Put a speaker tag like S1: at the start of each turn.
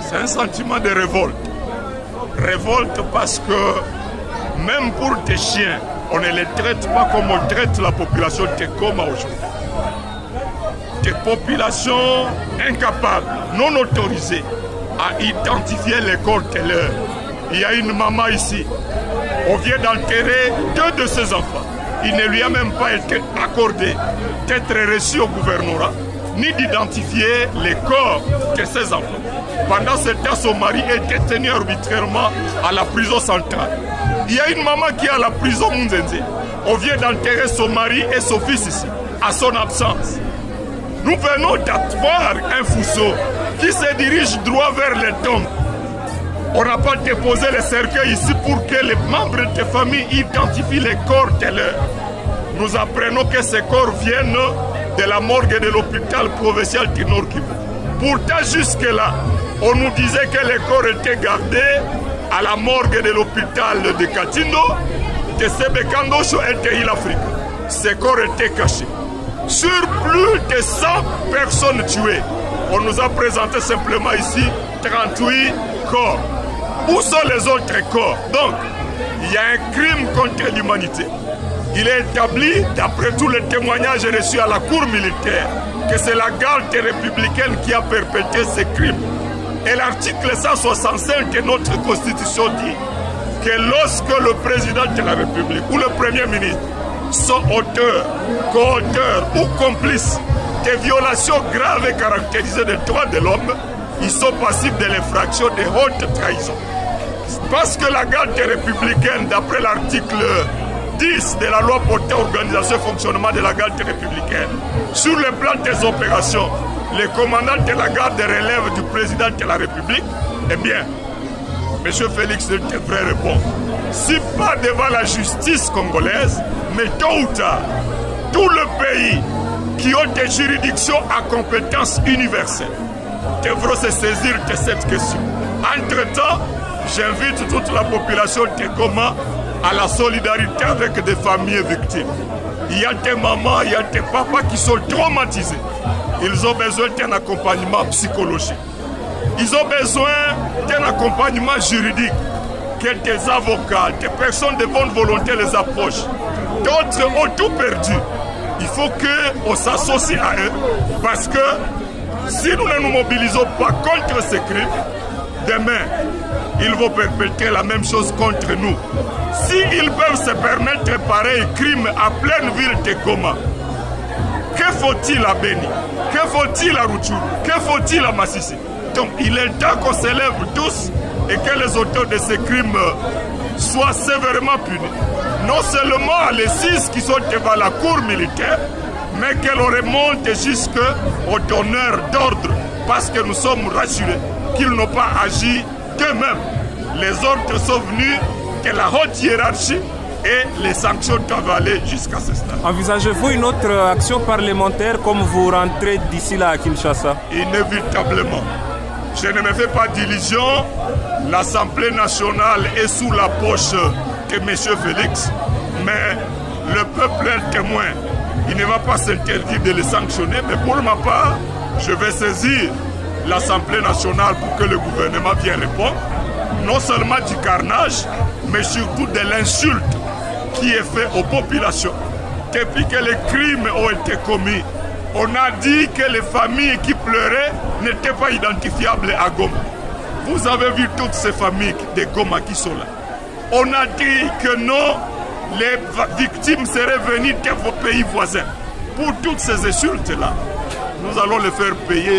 S1: C'est un sentiment de révolte. Révolte parce que même pour des chiens, on ne les traite pas comme on traite la population de Tekoma aujourd'hui. Des populations incapables, non autorisées à identifier les corps de leur. Il y a une maman ici. On vient d'enterrer 2 de ses enfants. Il ne lui a même pas été accordé d'être reçu au gouvernorat, ni d'identifier les corps de ses enfants. Pendant ce temps, son mari est détenu arbitrairement à la prison centrale. Il y a une maman qui est à la prison Munzenze. On vient d'enterrer son mari et son fils ici, à son absence. Nous venons d'avoir un fousseau qui se dirige droit vers les tombes. On n'a pas déposé les cercueils ici pour que les membres de famille identifient les corps de leurs. Nous apprenons que ces corps viennent de la morgue de l'hôpital provincial du Nord Kivu. Pourtant, jusque-là, on nous disait que les corps étaient gardés à la morgue de l'hôpital de Katindo, de Sebekandosho et de Île-Afrique. Ces corps étaient cachés. Sur plus de 100 personnes tuées, on nous a présenté simplement ici 38 corps. Où sont les autres corps? Donc, il y a un crime contre l'humanité. Il est établi, d'après tous les témoignages reçus à la cour militaire, que c'est la garde républicaine qui a perpétré ces crimes. Et l'article 165 de notre Constitution dit que lorsque le président de la République ou le Premier ministre sont auteurs, co-auteurs ou complices de violations graves et caractérisées des droits de l'homme, ils sont passibles de l'infraction de haute trahison. Parce que la garde républicaine, d'après l'article 10 de la loi portant organisation et fonctionnement de la garde républicaine, sur le plan des opérations, les commandants de la garde relèvent du président de la République, eh bien, M. Félix devrait répondre. Si pas devant la justice congolaise, mais tôt ou tard, tout le pays qui ont des juridictions à compétence universelle devront se saisir de cette question. Entre-temps, j'invite toute la population de Tekoma à la solidarité avec des familles victimes. Il y a des mamans, il y a des papas qui sont traumatisés. Ils ont besoin d'un accompagnement psychologique. Ils ont besoin d'un accompagnement juridique, que des avocats, des personnes de bonne volonté les approchent. D'autres ont tout perdu. Il faut qu'on s'associe à eux parce que si nous ne nous mobilisons pas contre ces crimes, demain, ils vont perpétrer la même chose contre nous. S'ils peuvent se permettre pareil crime à pleine ville de Goma, que faut-il à Beni? Que faut-il à Rutshuru? Que faut-il à Masisi? Donc il est temps qu'on se lève tous et que les auteurs de ces crimes soient sévèrement punis. Non seulement les 6 qui sont devant la cour militaire, mais qu'elle remonte jusqu'aux donneurs d'ordre, parce que nous sommes rassurés qu'ils n'ont pas agi d'eux-mêmes. Les ordres sont venus de la haute hiérarchie et les sanctions doivent aller jusqu'à ce stade.
S2: Envisagez-vous une autre action parlementaire comme vous rentrez d'ici là à Kinshasa?
S1: Inévitablement. Je ne me fais pas d'illusion. L'Assemblée nationale est sous la poche de M. Félix, mais le peuple est témoin. Il ne va pas s'interdire de les sanctionner, mais pour ma part, je vais saisir l'Assemblée nationale pour que le gouvernement vienne répondre, non seulement du carnage, mais surtout de l'insulte qui est faite aux populations. Depuis que les crimes ont été commis, on a dit que les familles qui pleuraient n'étaient pas identifiables à Goma. Vous avez vu toutes ces familles de Goma qui sont là. On a dit que non, les victimes seraient venues de vos pays voisins. Pour toutes ces insultes-là, nous allons les faire payer